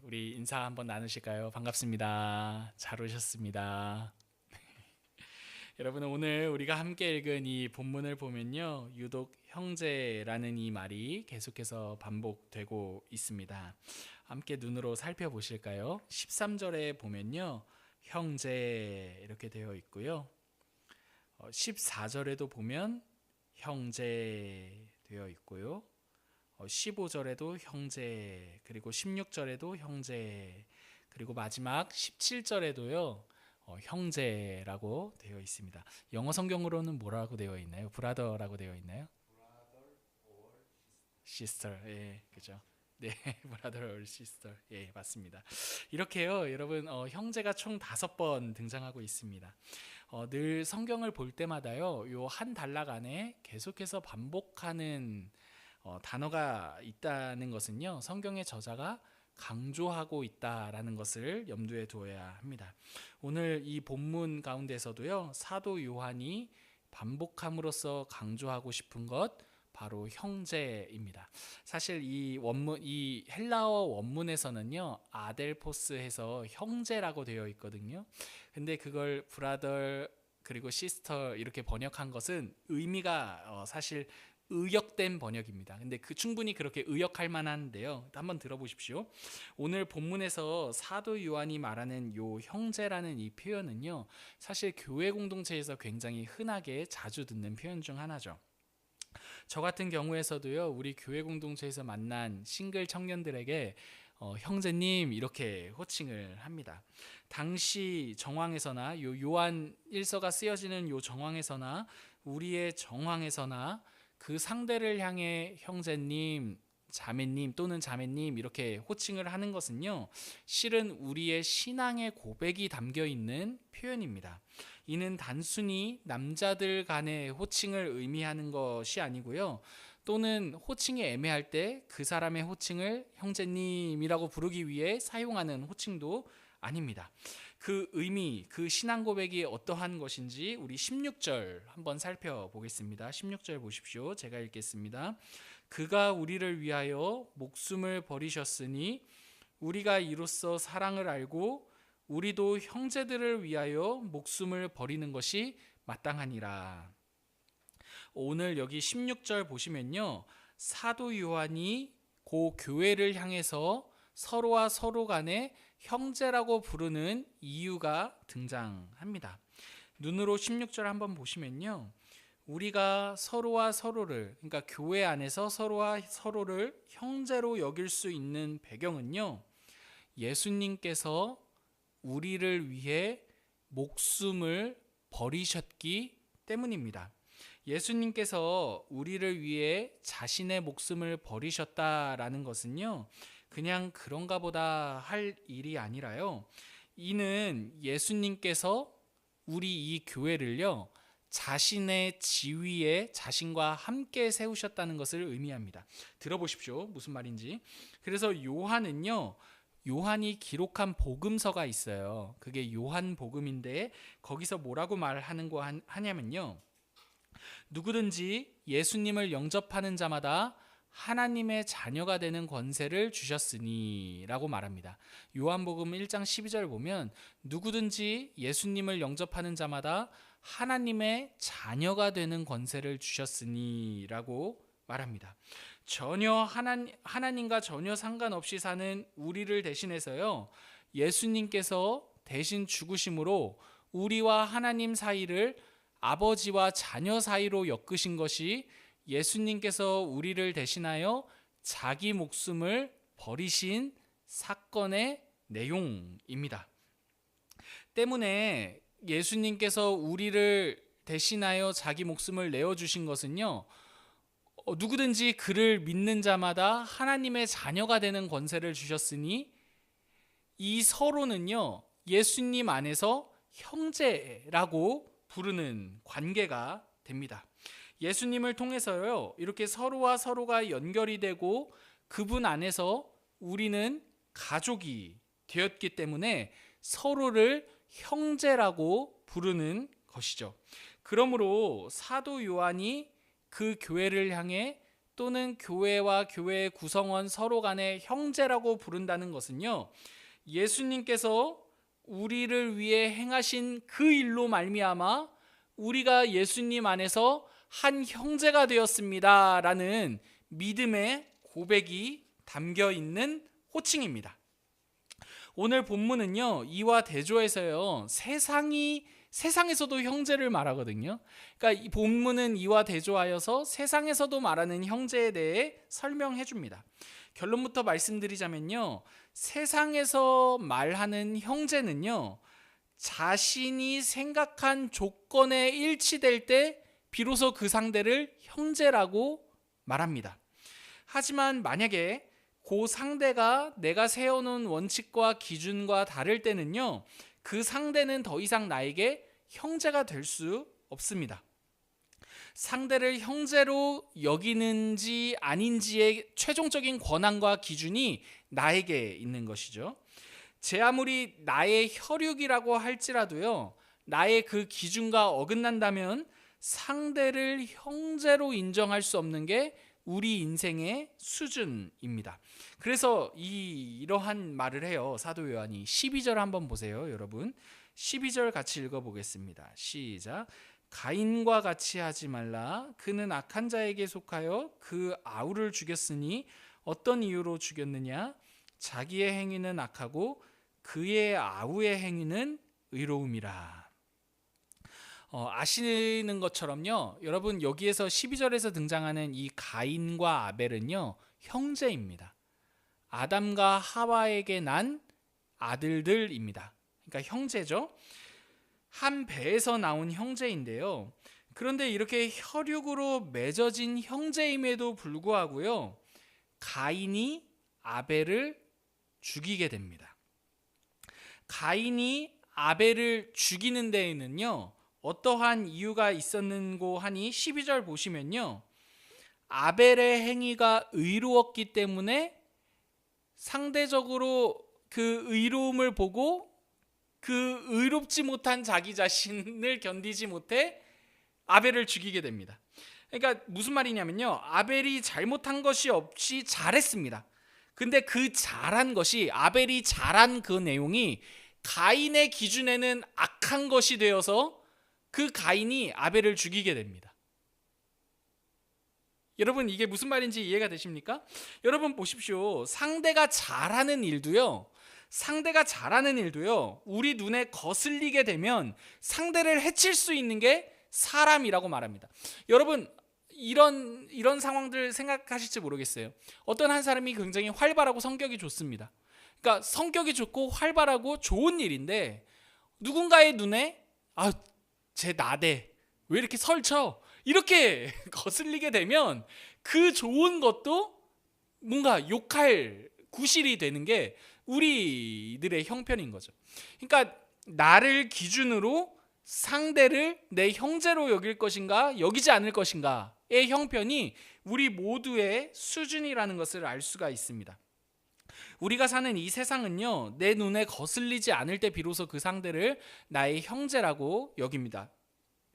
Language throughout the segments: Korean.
우리 인사 한번 나누실까요? 반갑습니다. 잘 오셨습니다. 여러분, 오늘 우리가 함께 읽은 이 본문을 보면요, 유독 형제라는 이 말이 계속해서 반복되고 있습니다. 함께 눈으로 살펴보실까요? 13절에 보면요, 형제 이렇게 되어 있고요. 14절에도 보면 형제 되어 있고요. 15절에도 형제, 그리고 16절에도 형제, 그리고 마지막 17절에도요 형제라고 되어 있습니다. 영어 성경으로는 뭐라고 되어 있나요? 브라더라고 되어 있나요? sister, 예, 그죠? 네, brother or sister, 예, 맞습니다. 이렇게요, 여러분, 형제가 총 5번 등장하고 있습니다. 늘 성경을 볼 때마다요, 요 한 단락 안에 계속해서 반복하는 단어가 있다는 것은요, 성경의 저자가 강조하고 있다라는 것을 염두에 두어야 합니다. 오늘 이 본문 가운데서도요, 사도 요한이 반복함으로써 강조하고 싶은 것 바로 형제입니다. 사실 이 헬라어 원문에서는요, 아델포스해서 형제라고 되어 있거든요. 근데 그걸 브라더 그리고 시스터 이렇게 번역한 것은 의미가 사실 의역된 번역입니다. 근데 충분히 그렇게 의역할 만한데요. 한번 들어보십시오. 오늘 본문에서 사도 요한이 말하는 요 형제라는 이 표현은요, 사실 교회 공동체에서 굉장히 흔하게 자주 듣는 표현 중 하나죠. 저 같은 경우에서도요, 우리 교회 공동체에서 만난 싱글 청년들에게 형제님 이렇게 호칭을 합니다. 당시 정황에서나 요한 1서가 쓰여지는 요 정황에서나 우리의 정황에서나 그 상대를 향해 형제님, 자매님 또는 자매님 이렇게 호칭을 하는 것은요, 실은 우리의 신앙의 고백이 담겨 있는 표현입니다. 이는 단순히 남자들 간의 호칭을 의미하는 것이 아니고요, 또는 호칭이 애매할 때 그 사람의 호칭을 형제님이라고 부르기 위해 사용하는 호칭도 아닙니다. 그 의미, 그 신앙 고백이 어떠한 것인지 우리 16절 한번 살펴보겠습니다. 16절 보십시오. 제가 읽겠습니다. 그가 우리를 위하여 목숨을 버리셨으니 우리가 이로써 사랑을 알고 우리도 형제들을 위하여 목숨을 버리는 것이 마땅하니라. 오늘 여기 16절 보시면요, 사도 요한이 그 교회를 향해서 서로와 서로 간에 형제라고 부르는 이유가 등장합니다. 눈으로 16절 한번 보시면요, 우리가 서로와 서로를, 그러니까 교회 안에서 서로와 서로를 형제로 여길 수 있는 배경은요, 예수님께서 우리를 위해 목숨을 버리셨기 때문입니다. 예수님께서 우리를 위해 자신의 목숨을 버리셨다라는 것은요, 그냥 그런가 보다 할 일이 아니라요, 이는 예수님께서 우리 이 교회를요, 자신의 지위에 자신과 함께 세우셨다는 것을 의미합니다. 들어보십시오, 무슨 말인지. 그래서 요한이 기록한 복음서가 있어요. 그게 요한복음인데 거기서 뭐라고 말하는 거 하냐면요, 누구든지 예수님을 영접하는 자마다 하나님의 자녀가 되는 권세를 주셨으니 라고 말합니다. 요한복음 1장 12절 보면 누구든지 예수님을 영접하는 자마다 하나님의 자녀가 되는 권세를 주셨으니 라고 말합니다. 하나님과 전혀 상관없이 사는 우리를 대신해서요, 예수님께서 대신 죽으심으로 우리와 하나님 사이를 아버지와 자녀 사이로 엮으신 것이 예수님께서 우리를 대신하여 자기 목숨을 버리신 사건의 내용입니다. 때문에 예수님께서 우리를 대신하여 자기 목숨을 내어주신 것은요, 누구든지 그를 믿는 자마다 하나님의 자녀가 되는 권세를 주셨으니 이 서로는요, 예수님 안에서 형제라고 부르는 관계가 됩니다. 예수님을 통해서요, 이렇게 서로와 서로가 연결이 되고 그분 안에서 우리는 가족이 되었기 때문에 서로를 형제라고 부르는 것이죠. 그러므로 사도 요한이 그 교회를 향해 또는 교회와 교회의 구성원 서로 간에 형제라고 부른다는 것은요, 예수님께서 우리를 위해 행하신 그 일로 말미암아 우리가 예수님 안에서 한 형제가 되었습니다 라는 믿음의 고백이 담겨 있는 호칭입니다. 오늘 본문은요, 이와 대조해서요, 세상에서도 형제를 말하거든요. 그러니까 이 본문은 이와 대조하여서 세상에서도 말하는 형제에 대해 설명해 줍니다. 결론부터 말씀드리자면요, 세상에서 말하는 형제는요, 자신이 생각한 조건에 일치될 때 비로소 그 상대를 형제라고 말합니다. 하지만 만약에 그 상대가 내가 세워놓은 원칙과 기준과 다를 때는요, 그 상대는 더 이상 나에게 형제가 될 수 없습니다. 상대를 형제로 여기는지 아닌지의 최종적인 권한과 기준이 나에게 있는 것이죠. 제 아무리 나의 혈육이라고 할지라도요, 나의 그 기준과 어긋난다면 상대를 형제로 인정할 수 없는 게 우리 인생의 수준입니다. 그래서 이러한 말을 해요. 사도 요한이 12절 한번 보세요, 여러분. 12절 같이 읽어보겠습니다. 시작. 가인과 같이 하지 말라. 그는 악한 자에게 속하여 그 아우를 죽였으니 어떤 이유로 죽였느냐? 자기의 행위는 악하고 그의 아우의 행위는 의로움이라. 아시는 것처럼요, 여러분, 여기에서 12절에서 등장하는 이 가인과 아벨은요, 형제입니다. 아담과 하와에게 난 아들들입니다. 그러니까 형제죠. 한 배에서 나온 형제인데요, 그런데 이렇게 혈육으로 맺어진 형제임에도 불구하고요, 가인이 아벨을 죽이게 됩니다. 가인이 아벨을 죽이는 데에는요, 어떠한 이유가 있었는고 하니 12절 보시면요, 아벨의 행위가 의로웠기 때문에 상대적으로 그 의로움을 보고 그 의롭지 못한 자기 자신을 견디지 못해 아벨을 죽이게 됩니다. 그러니까 무슨 말이냐면요, 아벨이 잘못한 것이 없이 잘했습니다. 근데 그 잘한 것이, 아벨이 잘한 그 내용이 가인의 기준에는 악한 것이 되어서 그 가인이 아벨을 죽이게 됩니다. 여러분, 이게 무슨 말인지 이해가 되십니까? 여러분 보십시오. 상대가 잘하는 일도요, 우리 눈에 거슬리게 되면 상대를 해칠 수 있는 게 사람이라고 말합니다. 여러분, 이런 상황들 생각하실지 모르겠어요. 어떤 한 사람이 굉장히 활발하고 성격이 좋습니다. 그러니까 성격이 좋고 활발하고 좋은 일인데 누군가의 눈에 쟤 나대, 왜 이렇게 설쳐, 이렇게 거슬리게 되면 그 좋은 것도 뭔가 욕할 구실이 되는 게 우리들의 형편인 거죠. 그러니까 나를 기준으로 상대를 내 형제로 여길 것인가 여기지 않을 것인가의 형편이 우리 모두의 수준이라는 것을 알 수가 있습니다. 우리가 사는 이 세상은요, 내 눈에 거슬리지 않을 때 비로소 그 상대를 나의 형제라고 여깁니다.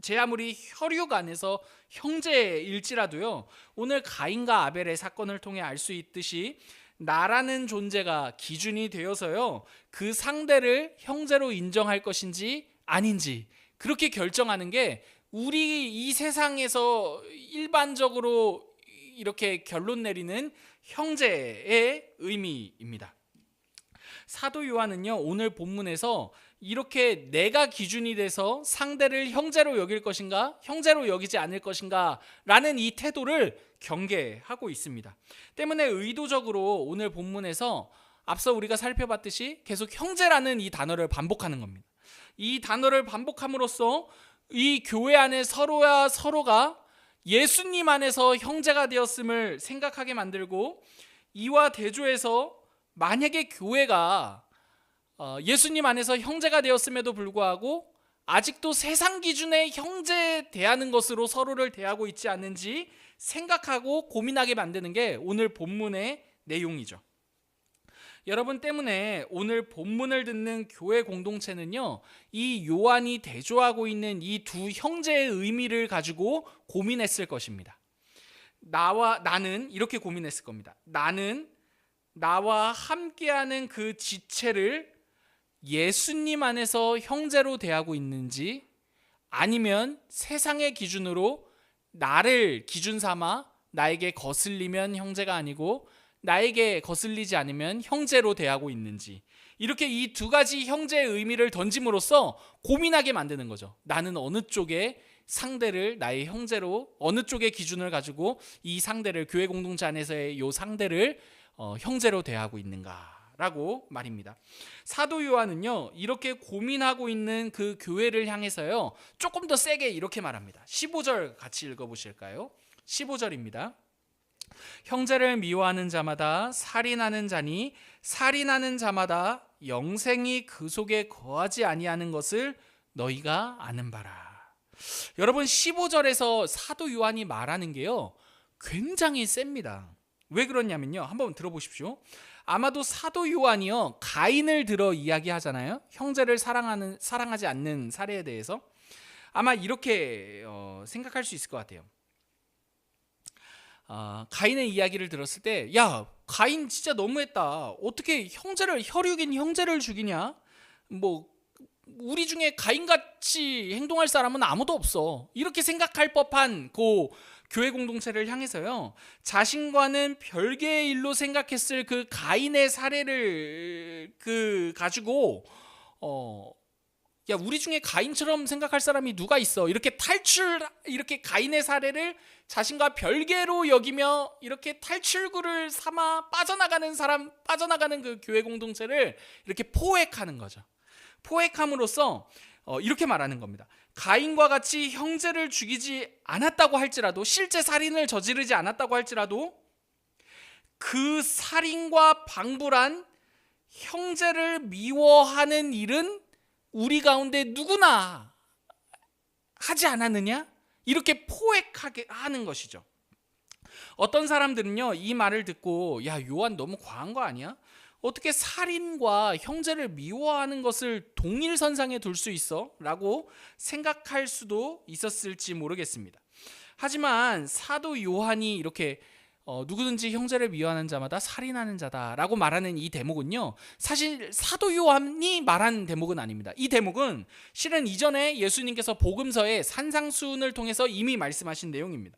제 아무리 혈육 안에서 형제일지라도요, 오늘 가인과 아벨의 사건을 통해 알 수 있듯이 나라는 존재가 기준이 되어서요, 그 상대를 형제로 인정할 것인지 아닌지 그렇게 결정하는 게 우리 이 세상에서 일반적으로 이렇게 결론 내리는 형제의 의미입니다. 사도 요한은요, 오늘 본문에서 이렇게 내가 기준이 돼서 상대를 형제로 여길 것인가 형제로 여기지 않을 것인가 라는 이 태도를 경계하고 있습니다. 때문에 의도적으로 오늘 본문에서 앞서 우리가 살펴봤듯이 계속 형제라는 이 단어를 반복하는 겁니다. 이 단어를 반복함으로써 이 교회 안에 서로야 서로가 예수님 안에서 형제가 되었음을 생각하게 만들고, 이와 대조해서 만약에 교회가 예수님 안에서 형제가 되었음에도 불구하고 아직도 세상 기준의 형제 대하는 것으로 서로를 대하고 있지 않는지 생각하고 고민하게 만드는 게 오늘 본문의 내용이죠. 여러분, 때문에 오늘 본문을 듣는 교회 공동체는요, 이 요한이 대조하고 있는 이 두 형제의 의미를 가지고 고민했을 것입니다. 나는 이렇게 고민했을 겁니다. 나는 나와 함께하는 그 지체를 예수님 안에서 형제로 대하고 있는지, 아니면 세상의 기준으로 나를 기준 삼아 나에게 거슬리면 형제가 아니고 나에게 거슬리지 않으면 형제로 대하고 있는지, 이렇게 이 두 가지 형제의 의미를 던짐으로써 고민하게 만드는 거죠. 나는 어느 쪽에 상대를 나의 형제로, 어느 쪽의 기준을 가지고 이 상대를, 교회 공동체 안에서의 이 상대를 형제로 대하고 있는가라고 말입니다. 사도 요한은요, 이렇게 고민하고 있는 그 교회를 향해서요, 조금 더 세게 이렇게 말합니다. 15절 같이 읽어보실까요? 15절입니다. 형제를 미워하는 자마다 살인하는 자니 살인하는 자마다 영생이 그 속에 거하지 아니하는 것을 너희가 아는 바라. 여러분, 15절에서 사도 요한이 말하는 게요, 굉장히 셉니다. 왜 그러냐면요, 한번 들어보십시오. 아마도 사도 요한이요, 가인을 들어 이야기하잖아요. 형제를 사랑하지 않는 사례에 대해서 아마 이렇게 생각할 수 있을 것 같아요. 가인의 이야기를 들었을 때, 야, 가인 진짜 너무했다. 어떻게 혈육인 형제를 죽이냐? 뭐 우리 중에 가인같이 행동할 사람은 아무도 없어. 이렇게 생각할 법한 그 교회 공동체를 향해서요, 자신과는 별개의 일로 생각했을 그 가인의 사례를 가지고 야, 우리 중에 가인처럼 생각할 사람이 누가 있어? 이렇게 가인의 사례를 자신과 별개로 여기며 이렇게 탈출구를 삼아 빠져나가는 그 교회 공동체를 이렇게 포획하는 거죠. 포획함으로써 이렇게 말하는 겁니다. 가인과 같이 형제를 죽이지 않았다고 할지라도, 실제 살인을 저지르지 않았다고 할지라도, 그 살인과 방불한 형제를 미워하는 일은 우리 가운데 누구나 하지 않았느냐? 이렇게 포획하게 하는 것이죠. 어떤 사람들은요, 이 말을 듣고, 야, 요한 너무 과한 거 아니야? 어떻게 살인과 형제를 미워하는 것을 동일선상에 둘 수 있어? 라고 생각할 수도 있었을지 모르겠습니다. 하지만 사도 요한이 이렇게 누구든지 형제를 미워하는 자마다 살인하는 자다라고 말하는 이 대목은요, 사실 사도 요한이 말한 대목은 아닙니다. 이 대목은 실은 이전에 예수님께서 복음서의 산상수훈을 통해서 이미 말씀하신 내용입니다.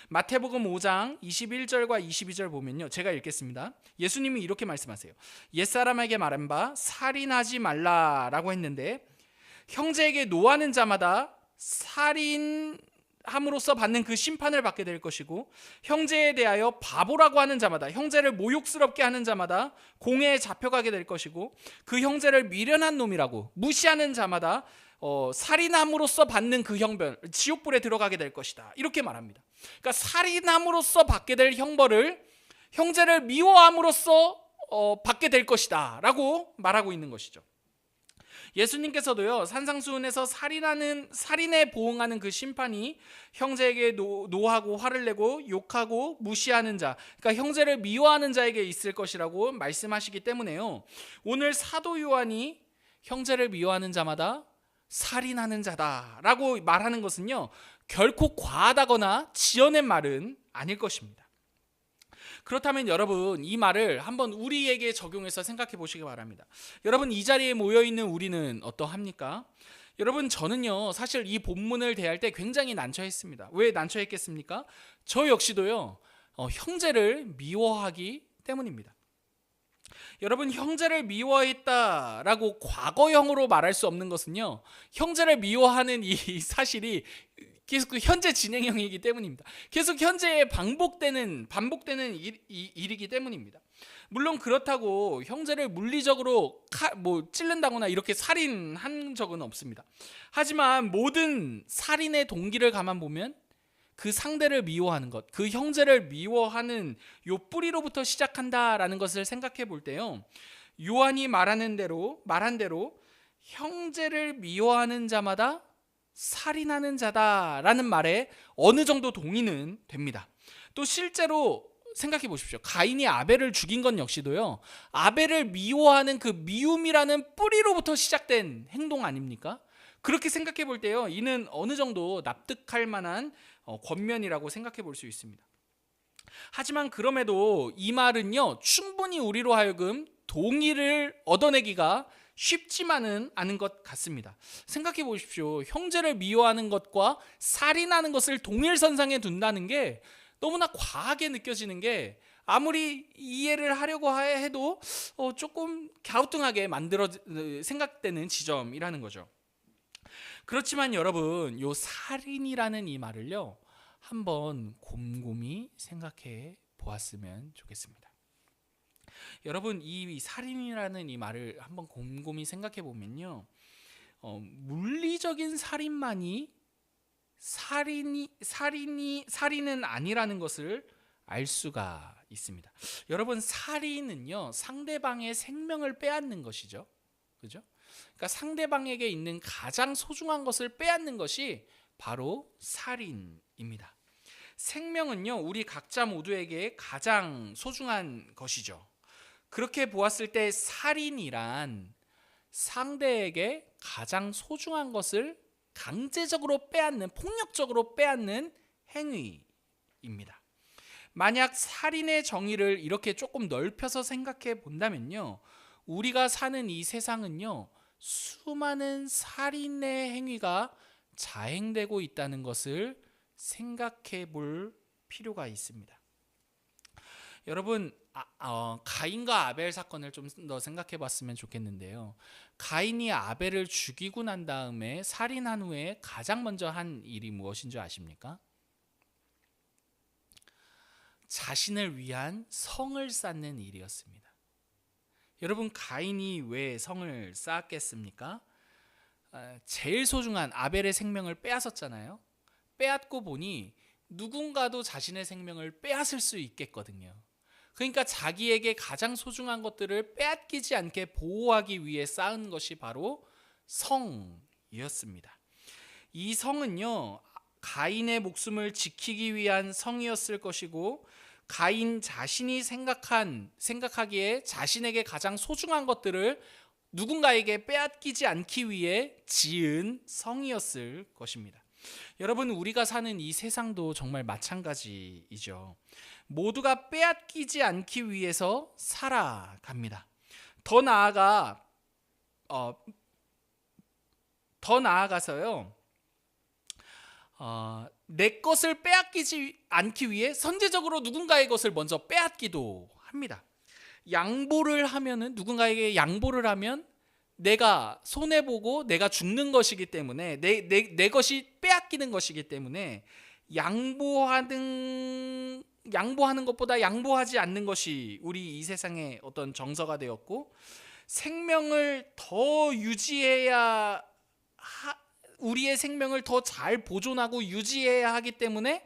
마태복음 5장 21절과 22절 보면요, 제가 읽겠습니다. 예수님이 이렇게 말씀하세요. 옛사람에게 말한 바 살인하지 말라라고 했는데, 형제에게 노하는 자마다 살인함으로써 받는 그 심판을 받게 될 것이고, 형제에 대하여 바보라고 하는 자마다, 형제를 모욕스럽게 하는 자마다 공회에 잡혀가게 될 것이고, 그 형제를 미련한 놈이라고 무시하는 자마다 살인함으로써 받는 그 형벌, 지옥불에 들어가게 될 것이다. 이렇게 말합니다. 그러니까 살인함으로써 받게 될 형벌을 형제를 미워함으로써 받게 될 것이다 라고 말하고 있는 것이죠. 예수님께서도요, 산상수훈에서 살인에 보응하는 그 심판이 형제에게 노하고 화를 내고 욕하고 무시하는 자, 그러니까 형제를 미워하는 자에게 있을 것이라고 말씀하시기 때문에요, 오늘 사도 요한이 형제를 미워하는 자마다 살인하는 자다라고 말하는 것은요, 결코 과하다거나 지어낸 말은 아닐 것입니다. 그렇다면 여러분, 이 말을 한번 우리에게 적용해서 생각해 보시기 바랍니다. 여러분, 이 자리에 모여있는 우리는 어떠합니까? 여러분, 저는요, 사실 이 본문을 대할 때 굉장히 난처했습니다. 왜 난처했겠습니까? 저 역시도요, 형제를 미워하기 때문입니다. 여러분, 형제를 미워했다라고 과거형으로 말할 수 없는 것은요, 형제를 미워하는 이 사실이 계속 현재 진행형이기 때문입니다. 계속 현재에 반복되는 일이기 때문입니다. 물론 그렇다고 형제를 물리적으로 찔른다거나 이렇게 살인한 적은 없습니다. 하지만 모든 살인의 동기를 가만 보면 그 상대를 미워하는 것, 그 형제를 미워하는 요 뿌리로부터 시작한다라는 것을 생각해 볼 때요, 요한이 말한 대로 형제를 미워하는 자마다 살인하는 자다라는 말에 어느 정도 동의는 됩니다. 또 실제로 생각해 보십시오. 가인이 아벨을 죽인 건 역시도요, 아벨을 미워하는 그 미움이라는 뿌리로부터 시작된 행동 아닙니까? 그렇게 생각해 볼 때요, 이는 어느 정도 납득할 만한 권면이라고 생각해 볼 수 있습니다. 하지만 그럼에도 이 말은요, 충분히 우리로 하여금 동의를 얻어내기가 쉽지만은 않은 것 같습니다. 생각해 보십시오. 형제를 미워하는 것과 살인하는 것을 동일선상에 둔다는 게 너무나 과하게 느껴지는 게, 아무리 이해를 하려고 해도 조금 갸우뚱하게 생각되는 지점이라는 거죠. 그렇지만 여러분, 요 살인이라는 이 말을요, 한번 곰곰이 생각해 보았으면 좋겠습니다. 여러분, 이 살인이라는 이 말을 한번 곰곰이 생각해 보면요, 물리적인 살인만이 살인은 아니라는 것을 알 수가 있습니다. 여러분, 살인은요, 상대방의 생명을 빼앗는 것이죠. 그죠? 그러니까 상대방에게 있는 가장 소중한 것을 빼앗는 것이 바로 살인입니다. 생명은요, 우리 각자 모두에게 가장 소중한 것이죠. 그렇게 보았을 때 살인이란 상대에게 가장 소중한 것을 강제적으로 빼앗는, 폭력적으로 빼앗는 행위입니다. 만약 살인의 정의를 이렇게 조금 넓혀서 생각해 본다면요, 우리가 사는 이 세상은요, 수많은 살인의 행위가 자행되고 있다는 것을 생각해 볼 필요가 있습니다. 여러분, 가인과 아벨 사건을 좀 더 생각해 봤으면 좋겠는데요. 가인이 아벨을 죽이고 난 다음에 살인한 후에 가장 먼저 한 일이 무엇인 줄 아십니까? 자신을 위한 성을 쌓는 일이었습니다. 여러분, 가인이 왜 성을 쌓았겠습니까? 제일 소중한 아벨의 생명을 빼앗았잖아요. 빼앗고 보니 누군가도 자신의 생명을 빼앗을 수 있겠거든요. 그러니까 자기에게 가장 소중한 것들을 빼앗기지 않게 보호하기 위해 쌓은 것이 바로 성이었습니다. 이 성은요, 가인의 목숨을 지키기 위한 성이었을 것이고, 가인 자신이 생각하기에 자신에게 가장 소중한 것들을 누군가에게 빼앗기지 않기 위해 지은 성이었을 것입니다. 여러분, 우리가 사는 이 세상도 정말 마찬가지이죠. 모두가 빼앗기지 않기 위해서 살아갑니다. 더 나아가서요, 내 것을 빼앗기지 않기 위해 선제적으로 누군가의 것을 먼저 빼앗기도 합니다. 누군가에게 양보를 하면 내가 손해보고 내가 죽는 것이기 때문에, 내 것이 빼앗기는 것이기 때문에 양보하는 것보다 양보하지 않는 것이 우리 이 세상의 어떤 정서가 되었고, 생명을 더 우리의 생명을 더 잘 보존하고 유지해야 하기 때문에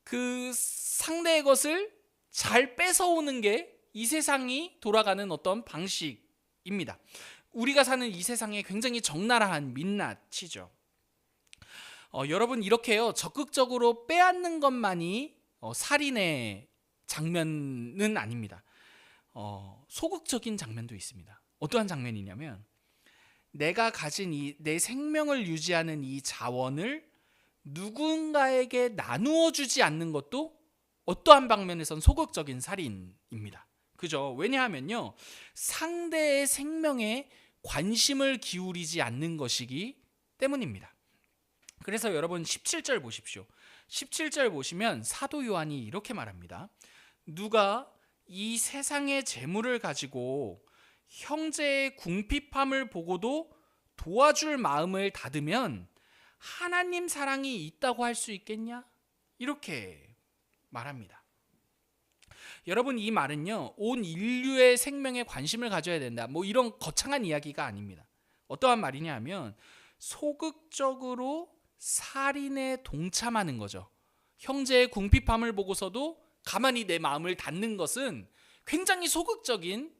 그 상대의 것을 잘 뺏어오는 게 이 세상이 돌아가는 어떤 방식입니다. 우리가 사는 이 세상에 굉장히 적나라한 민낯이죠. 여러분, 이렇게요, 적극적으로 빼앗는 것만이 살인의 장면은 아닙니다. 소극적인 장면도 있습니다. 어떠한 장면이냐면, 내가 가진 내 생명을 유지하는 이 자원을 누군가에게 나누어 주지 않는 것도 어떠한 방면에선 소극적인 살인입니다. 그죠? 왜냐하면요, 상대의 생명에 관심을 기울이지 않는 것이기 때문입니다. 그래서 여러분, 17절 보십시오. 17절 보시면 사도 요한이 이렇게 말합니다. 누가 이 세상의 재물을 가지고 형제의 궁핍함을 보고도 도와줄 마음을 닫으면 하나님 사랑이 있다고 할 수 있겠냐? 이렇게 말합니다. 여러분, 이 말은요, 온 인류의 생명에 관심을 가져야 된다, 이런 거창한 이야기가 아닙니다. 어떠한 말이냐 하면, 소극적으로 살인에 동참하는 거죠. 형제의 궁핍함을 보고서도 가만히 내 마음을 닫는 것은 굉장히 소극적인,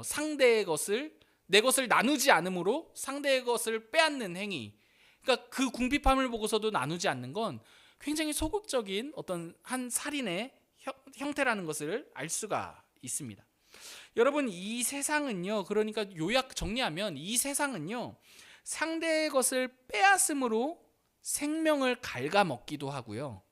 상대의 것을, 내 것을 나누지 않으므로 상대의 것을 빼앗는 행위. 그러니까 그 궁핍함을 보고서도 나누지 않는 건 굉장히 소극적인 어떤 한 살인의 형태라는 것을 알 수가 있습니다. 여러분, 이 세상은요, 그러니까 요약 정리하면 이 세상은요, 상대의 것을 빼앗음으로 생명을 갉아먹기도 하고요,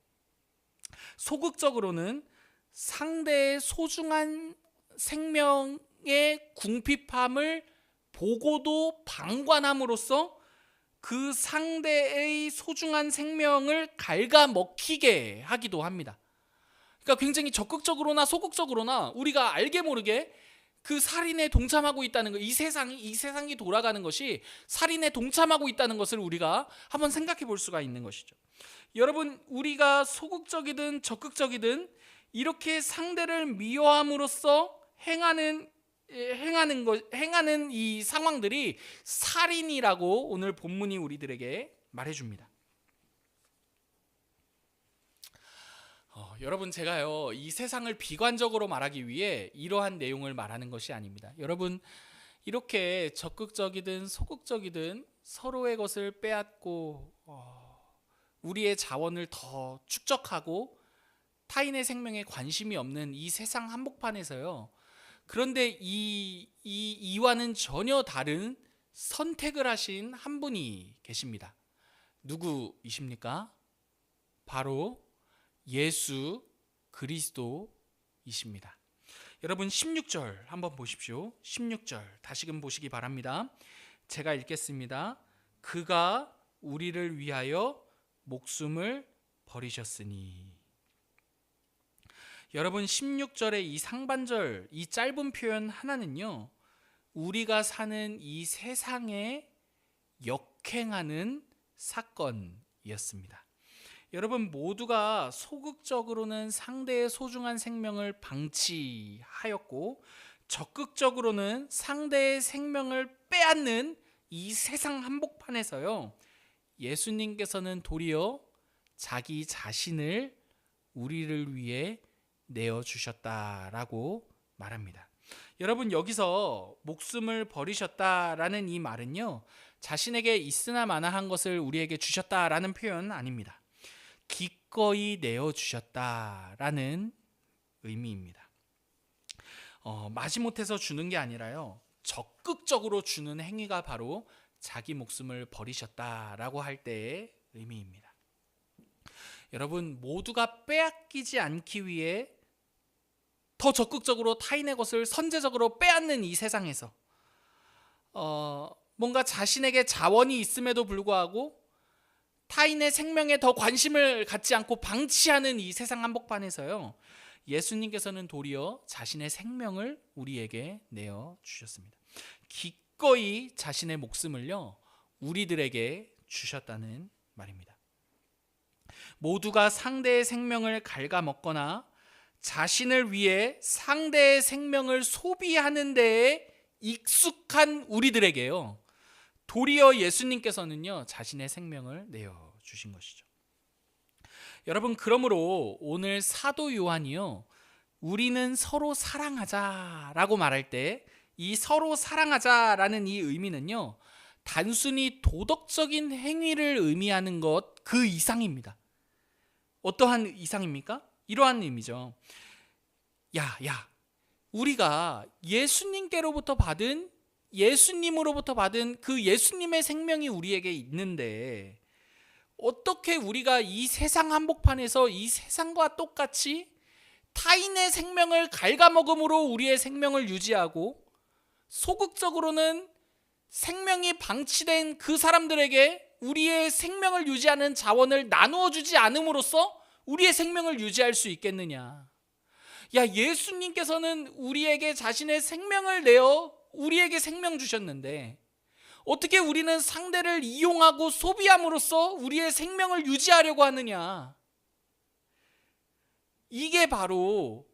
소극적으로는 상대의 소중한 생명의 궁핍함을 보고도 방관함으로써 그 상대의 소중한 생명을 갉아먹히게 하기도 합니다. 그러니까 굉장히 적극적으로나 소극적으로나 우리가 알게 모르게 그 살인에 동참하고 있다는 것, 이 세상이 돌아가는 것이 살인에 동참하고 있다는 것을 우리가 한번 생각해 볼 수가 있는 것이죠. 여러분, 우리가 소극적이든 적극적이든 이렇게 상대를 미워함으로써 행하는 이 상황들이 살인이라고 오늘 본문이 우리들에게 말해줍니다. 여러분, 제가요 이 세상을 비관적으로 말하기 위해 이러한 내용을 말하는 것이 아닙니다. 여러분, 이렇게 적극적이든 소극적이든 서로의 것을 빼앗고 우리의 자원을 더 축적하고 타인의 생명에 관심이 없는 이 세상 한복판에서요, 그런데 이와는 전혀 다른 선택을 하신 한 분이 계십니다. 누구이십니까? 바로 예수 그리스도이십니다. 여러분, 16절 한번 보십시오. 16절 다시금 보시기 바랍니다. 제가 읽겠습니다. 그가 우리를 위하여 목숨을 버리셨으니. 여러분, 16절의 이 상반절, 이 짧은 표현 하나는요, 우리가 사는 이 세상에 역행하는 사건이었습니다. 여러분, 모두가 소극적으로는 상대의 소중한 생명을 방치하였고 적극적으로는 상대의 생명을 빼앗는 이 세상 한복판에서요, 예수님께서는 도리어 자기 자신을 우리를 위해 내어주셨다라고 말합니다. 여러분, 여기서 목숨을 버리셨다라는 이 말은요, 자신에게 있으나 마나한 것을 우리에게 주셨다라는 표현 아닙니다. 기꺼이 내어주셨다라는 의미입니다. 마지못해서 주는 게 아니라요, 적극적으로 주는 행위가 바로 자기 목숨을 버리셨다라고 할 때의 의미입니다. 여러분, 모두가 빼앗기지 않기 위해 더 적극적으로 타인의 것을 선제적으로 빼앗는 이 세상에서 뭔가 자신에게 자원이 있음에도 불구하고 타인의 생명에 더 관심을 갖지 않고 방치하는 이 세상 한복판에서요, 예수님께서는 도리어 자신의 생명을 우리에게 내어주셨습니다. 기꺼이 자신의 목숨을요, 우리들에게 주셨다는 말입니다. 모두가 상대의 생명을 갉아먹거나 자신을 위해 상대의 생명을 소비하는 데에 익숙한 우리들에게요, 도리어 예수님께서는요, 자신의 생명을 내어주신 것이죠. 여러분, 그러므로 오늘 사도 요한이요, 우리는 서로 사랑하자라고 말할 때 이 서로 사랑하자라는 이 의미는요, 단순히 도덕적인 행위를 의미하는 것 그 이상입니다. 어떠한 이상입니까? 이러한 의미죠. 야, 우리가 예수님으로부터 받은 그 예수님의 생명이 우리에게 있는데 어떻게 우리가 이 세상 한복판에서 이 세상과 똑같이 타인의 생명을 갉아먹음으로 우리의 생명을 유지하고 소극적으로는 생명이 방치된 그 사람들에게 우리의 생명을 유지하는 자원을 나누어 주지 않음으로써 우리의 생명을 유지할 수 있겠느냐? 예수님께서는 우리에게 자신의 생명을 내어 우리에게 생명 주셨는데 어떻게 우리는 상대를 이용하고 소비함으로써 우리의 생명을 유지하려고 하느냐? 이게 바로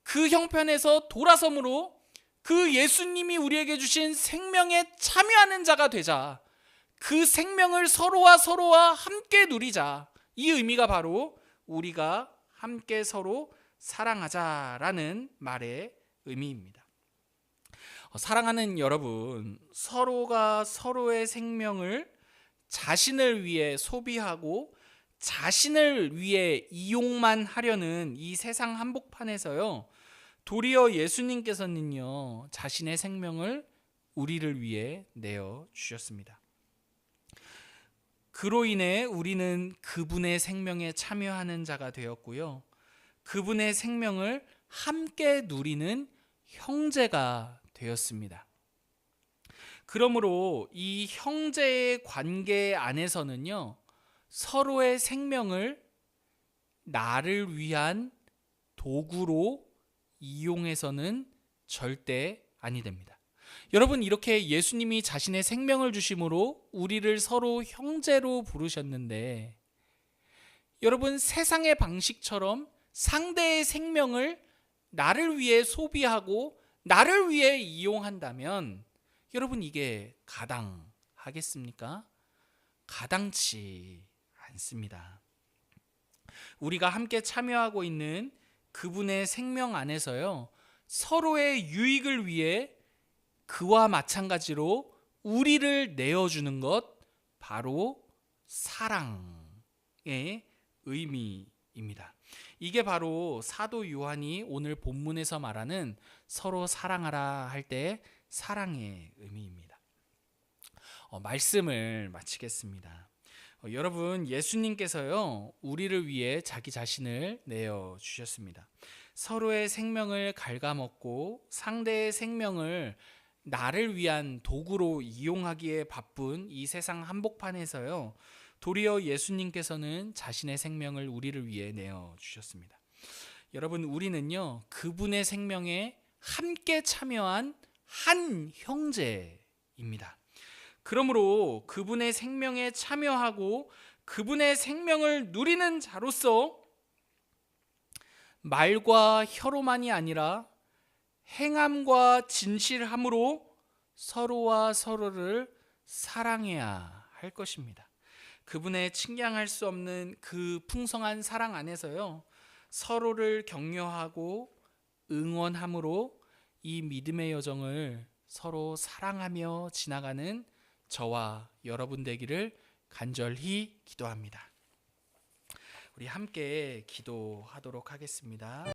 그 형편에서 돌아섬으로 그 예수님이 우리에게 주신 생명에 참여하는 자가 되자, 그 생명을 서로와 함께 누리자, 이 의미가 바로 우리가 함께 서로 사랑하자라는 말의 의미입니다. 사랑하는 여러분, 서로가 서로의 생명을 자신을 위해 소비하고 자신을 위해 이용만 하려는 이 세상 한복판에서요, 도리어 예수님께서는요, 자신의 생명을 우리를 위해 내어 주셨습니다. 그로 인해 우리는 그분의 생명에 참여하는 자가 되었고요. 그분의 생명을 함께 누리는 형제가 되었습니다. 그러므로 이 형제의 관계 안에서는요, 서로의 생명을 나를 위한 도구로 이용해서는 절대 아니 됩니다. 여러분, 이렇게 예수님이 자신의 생명을 주심으로 우리를 서로 형제로 부르셨는데, 여러분, 세상의 방식처럼 상대의 생명을 나를 위해 소비하고 나를 위해 이용한다면 여러분, 이게 가당하겠습니까? 가당치 않습니다. 우리가 함께 참여하고 있는 그분의 생명 안에서요, 서로의 유익을 위해 그와 마찬가지로 우리를 내어주는 것, 바로 사랑의 의미입니다. 이게 바로 사도 요한이 오늘 본문에서 말하는 서로 사랑하라 할 때 사랑의 의미입니다. 말씀을 마치겠습니다. 여러분, 예수님께서요, 우리를 위해 자기 자신을 내어 주셨습니다. 서로의 생명을 갉아먹고 상대의 생명을 나를 위한 도구로 이용하기에 바쁜 이 세상 한복판에서요, 도리어 예수님께서는 자신의 생명을 우리를 위해 내어 주셨습니다. 여러분, 우리는요, 그분의 생명에 함께 참여한 한 형제입니다. 그러므로 그분의 생명에 참여하고 그분의 생명을 누리는 자로서 말과 혀로만이 아니라 행함과 진실함으로 서로와 서로를 사랑해야 할 것입니다. 그분의 측량할 수 없는 그 풍성한 사랑 안에서요, 서로를 격려하고 응원함으로 이 믿음의 여정을 서로 사랑하며 지나가는 저와 여러분 되기를 간절히 기도합니다. 우리 함께 기도하도록 하겠습니다.